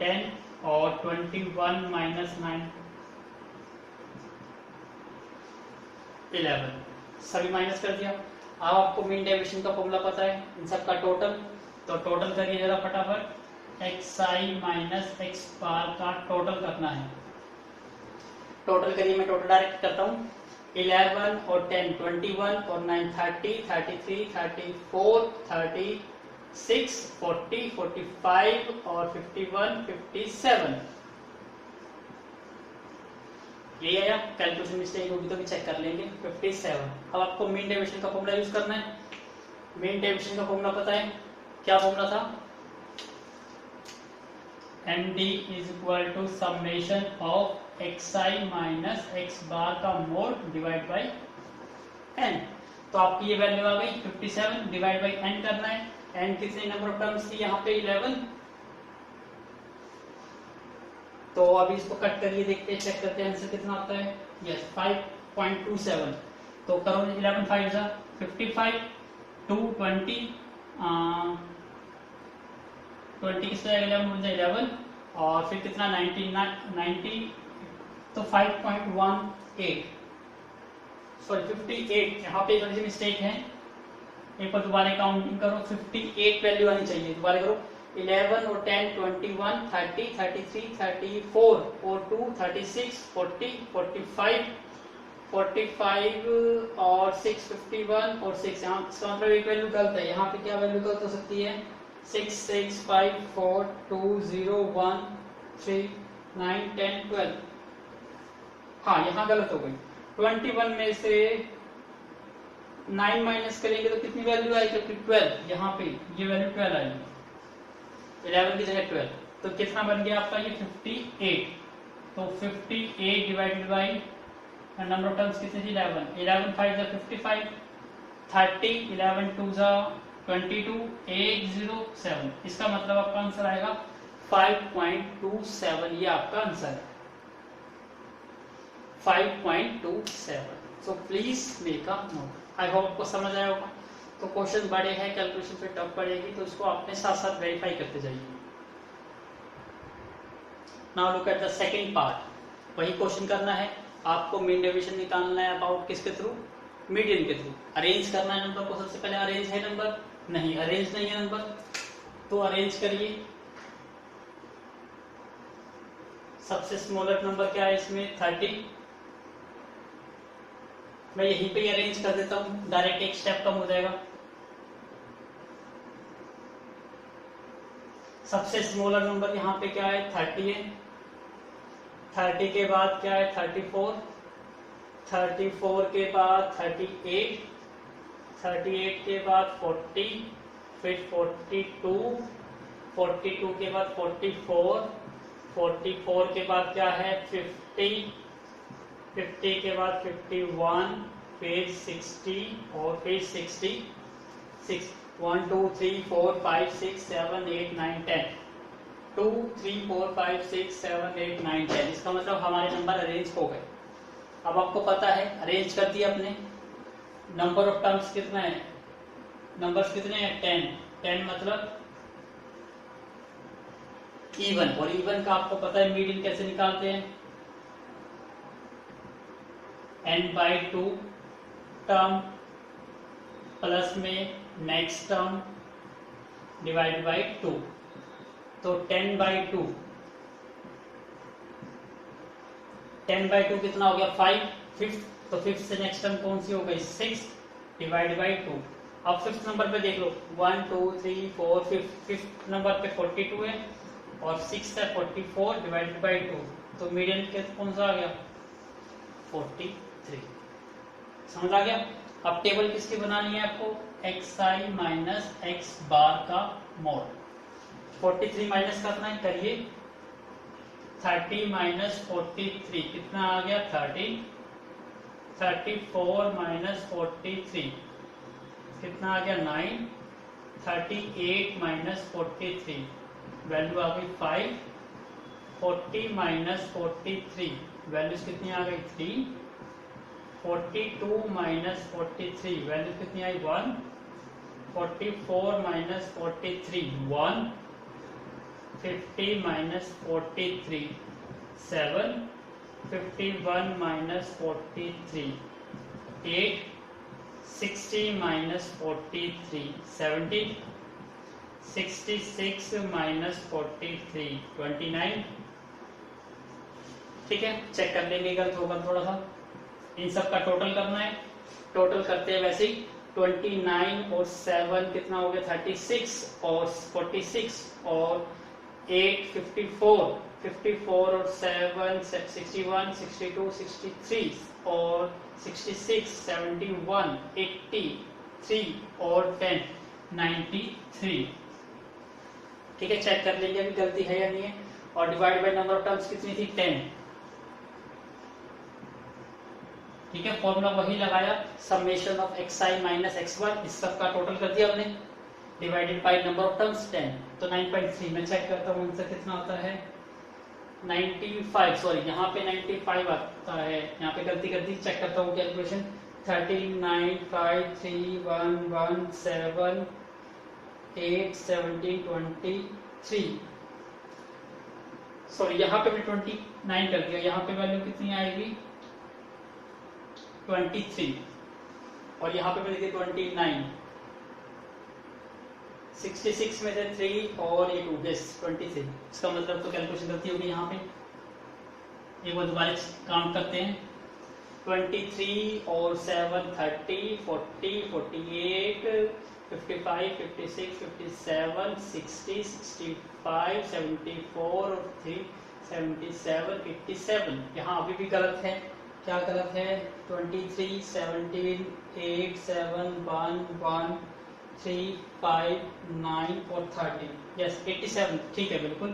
S1: 10 और 21 - 9 11। सभी माइनस कर दिया। अब आपको मीन डेविएशन का फॉर्मूला पता है इन सब का टोटल। तो टोटल करिए जरा फटाफट। xi माइनस x बार का टोटल करना है। टोटल करिए। मैं टोटल डायरेक्ट करता हूँ। 11 और 10 21 और 9 30 33 34 36 40 45 और 51 57। यही आया, कैलकुलेशन मिस्टेक होगी तो भी चेक कर लेंगे। 57। अब आपको मीन डेविएशन का फॉर्मूला यूज करना है। मीन डेविएशन का फॉर्मूला पता है, क्या फॉर्मूला था? MD is equal to summation of xi minus x bar का मोड डिवाइड बाई n। तो आपकी ये वैल्यू आ गई 57 डिवाइड बाई n करना है। n कितने नंबर ऑफ टर्म्स थी यहाँ पे? 11। तो अभी इसको कट करिए, देखते हैं, चेक करते हैं आंसर कितना आता है। यस 5.27। तो करो 11 5 जा 55 2 20 20 किस तरह 11 और फिर कितना 90 तो 5.18 सॉरी 58। यहाँ पे थोड़ी सी मिस्टेक है, एक बार दोबारा काउंटिंग करो। 58 वैल्यू आनी चाहिए, दोबारा करो। 11 और 10 21 30 33 34 और 2 36 40 45 45 और 6 51 और 6। यहाँ इसका मतलब एक वैल्यू गलत है। यहाँ पे क्या वैल्यू गलत हो सकती है? 6 6 5 4 2 0 1 3 9 10 12। हाँ यहाँ गलत हो गई। 21 में से 9 माइनस करेंगे तो कितनी वैल्यू आएगी? 12। यहाँ पे ये वैल्यू 12 आएगी, 11 की जगह 12। तो कितना बन गया आपका ये? 58। तो 58 divided by number of terms कितनी थी? 11। 11 5 जा 55 30 11 2 जा 22 807। इसका मतलब आपका आंसर आएगा 5.27। ये आपका आंसर है 5.27। So please make a note. I hope आपको समझ आया होगा। तो क्वेश्चन बड़े हैं, कैलकुलेशन पे टफ पड़ेगी, तो इसको अपने साथ साथ वेरीफाई करते जाइए। Now look at the second part. वही क्वेश्चन करना है आपको, मीन डेविएशन निकालना है अबाउट किसके थ्रू? मीडियन के थ्रू। अरेंज करना है नंबर को। सबसे पहले अरेंज है नंबर? नहीं, अरेंज नहीं है नंबर, तो अरेंज करिए। सबसे स्मॉलर नंबर क्या है इसमें? 30। मैं यहीं पे अरेंज कर देता हूं, डायरेक्ट एक स्टेप कम हो जाएगा। सबसे स्मॉलर नंबर यहाँ पे क्या है? 30 है। 30 के बाद क्या है? 34। 34 के बाद 38। 38 के बाद 40, फिर 42। 42 के बाद 44। 44 के बाद क्या है? 50। 50 के बाद 51, फिर 60 और फिर 66। 1 2 3 4 5 6 7 8 9 10। 2 3 4 5 6 7 8 9 10। इसका मतलब हमारे नंबर अरेंज हो गए। अब आपको पता है, अरेंज कर दिया अपने। नंबर ऑफ टर्म्स कितना है? नंबर्स कितने हैं? 10। 10 मतलब इवन, और इवन का आपको पता है मीडियन कैसे निकालते हैं? n/2 टर्म प्लस में नेक्स्ट टर्म डिवाइड बाई 2। तो 10/2 कितना हो गया? 5। फिफ्थ, तो फिफ्थ से नेक्स्ट टर्म कौन सी हो गई? 6 डिवाइड बाई 2। अब फिफ्थ नंबर पे देख लो, 1 2 3 4 फिफ्थ नंबर पे 42 है और 6 है 44 डिवाइडेड बाई 2। तो मीडियन कौन सा आ गया? 43। समझ आ गया? अब टेबल किसकी बनानी है आपको? xi माइनस x बार का मोड। 43 माइनस करना है, करिए। 30 माइनस 43 कितना आ गया? 30। 34 माइनस 43 कितना आ गया? 9। 38 माइनस 43 वैल्यू आ गई 5। 40 माइनस 43 वैल्यूज कितनी आ गई? 3। 42 माइनस 43 वैल्यू कितनी आई? 1। 44 minus 43 1। 50 minus 43 7। 51 minus 43 8। 60 minus 43 17। 66 minus 43 29। ठीक है, चेक कर लेंगे, गलत होगा थोड़ा सा। इन सब का टोटल करना है। टोटल करते हैं वैसे ही। 29 और 7 कितना हो गया? 36 और 46 और 8 54 54 और 7 61 62 63 और 66 71 83 और 10 93। ठीक है, चेक कर लीजिए अभी गलती है या नहीं है। और divide by number of terms कितनी थी 10। ठीक है, फॉर्मूला वही लगाया, summation of xi minus x1, इस सब का टोटल कर दिया हमने, divided by number of terms 10, तो 9.3। मैं चेक करता हूँ आंसर कितना आता है, 95, सॉरी यहाँ पे 95 आता है, यहाँ पे गलती कर दी, चेक करता हूँ कैलकुलेशन, 13,953,117,8,17,23, सॉरी यहाँ पे भी 29 कर दिया, यहाँ पे वैल्यू कितनी आएगी 23 और यहाँ पे मैंने दिया 29, 66 में से 3 और ये 2 दिस 23, इसका मतलब तो कैलकुलेशन गलती होगी यहाँ पे। एक बार दोबारा काउंट करते हैं, 23 और 7 30 40 48 55 56 57 60 65 74 और 3 77 87। यहाँ अभी भी गलत है, क्या गलत है, 23 17 8 7 1 1 3 5 9 और 13, यस 87, ठीक है बिल्कुल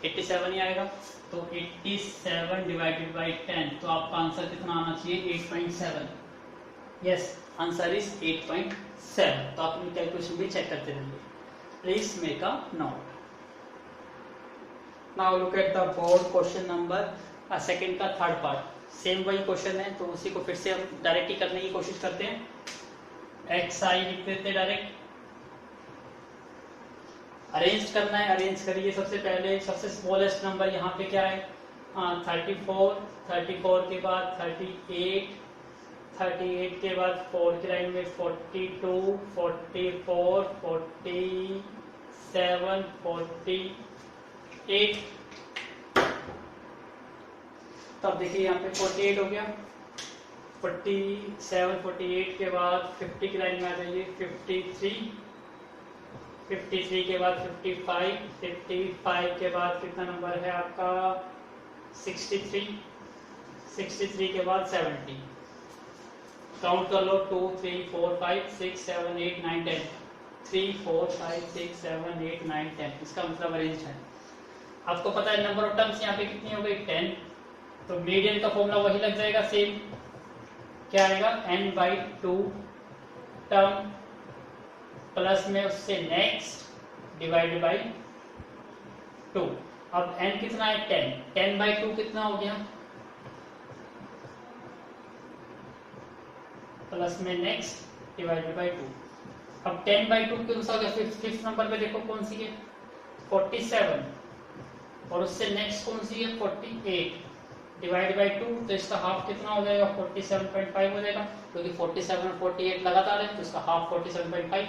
S1: 87 ही आएगा। तो 87 डिवाइडेड बाई 10, तो आपका आंसर कितना आना चाहिए 8.7, यस आंसर इज 8.7। तो आप अपनी कैलकुलेशन भी चेक करते रहिए, please make a note. Now look at the board question number second का थर्ड पार्ट, सेम वही क्वेश्चन है, तो उसी को फिर से हम डायरेक्ट ही करने की कोशिश करते हैं। एक्स आई लिख देते डायरेक्ट, अरेंज करना है, अरेंज करिए। सबसे पहले सबसे स्मॉलेस्ट नंबर यहाँ पे क्या है 34, 34 के बाद 38, 38 के बाद 4 की लाइन में 42, 44, 47, 48, तब देखिए यहाँ पे 48 हो गया, 47 48 के बाद 50 की लाइन में आ जाइए 53, 53 के बाद 55, 55 के बाद कितना नंबर है आपका 63, 63 के बाद 70, काउंट कर लो 2 3 4 5 6 7 8 9 10, 3 4 5 6 7 8 9 10, इसका मतलब अरेंज है। आपको पता है नंबर ऑफ टर्म्स यहाँ पे कितनी हो गई 10, तो मीडियन का फॉर्मूला वही लग जाएगा सेम, क्या आएगा n/2 टर्म प्लस में उससे नेक्स्ट डिवाइड बाई 2। अब n कितना है 10, 10/2 कितना हो गया प्लस में नेक्स्ट डिवाइड बाई 2। अब 10/2 के अनुसार फिफ्थ नंबर पे देखो कौन सी है 47 और उससे नेक्स्ट कौन सी है 48 डिवाइड बाई 2, तो इसका हाफ कितना हो जाएगा 47.5 हो जाएगा, क्योंकि 47 और 48 लगातार है तो इसका हाफ 47.5।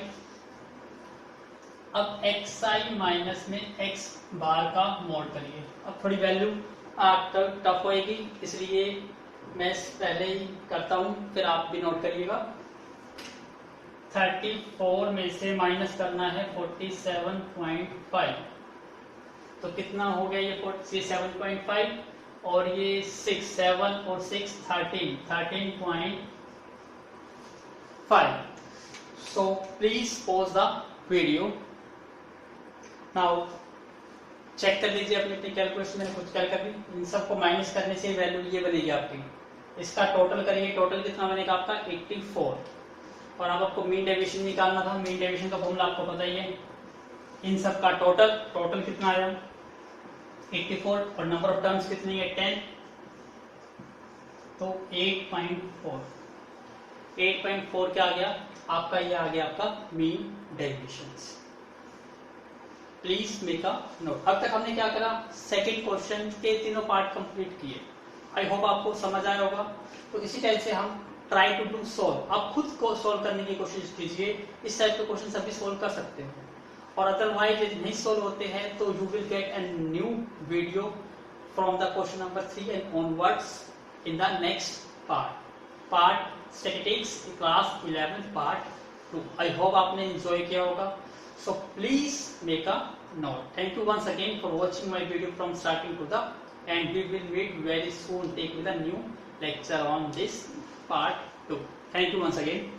S1: अब xi माइनस में x बार का मॉड करिए। अब थोड़ी वैल्यू टफ होएगी, इसलिए मैं पहले ही करता हूं, फिर आप भी नोट करिएगा। 34 में से माइनस करना है 47.5, तो कितना हो गया ये 47.5 और ये 6 7 और 6 13.5। So please pause the video. Now check कर लीजिए अपनी अपनी कैलकुलेशन में कुछ क्या करनी, इन सबको माइनस करने से वैल्यू ये बनेगी आपकी, इसका टोटल करिए, टोटल कितना बनेगा आपका 84। और अब आपको मीन डेविएशन निकालना था, मीन डेविएशन का फॉर्मूला आपको पता ही है, इन सब का टोटल कितना आया 84 और नंबर ऑफ टर्म्स कितनी है 10, तो 8.4 क्या आ गया आपका, ये आ गया आपका mean deviation. Please make a note. अब तक हमने क्या करा, सेकंड क्वेश्चन के तीनों पार्ट कंप्लीट किए, आई होप आपको समझ आया होगा। तो इसी टाइप से हम ट्राई टू डू सॉल्व, आप खुद को सॉल्व करने की कोशिश कीजिए, इस टाइप के क्वेश्चन सभी सॉल्व कर सकते हो, और अदरवाइज यदि नहीं सॉल्व होते हैं तो you will get a new video from the question number 3 and onwards in the next part statistics class 11 part 2। I hope आपने एंजॉय किया होगा, so please make a node. Thank you once again for watching my video from starting to the end. We will meet very soon take with a new lecture on this part 2. Thank you once again.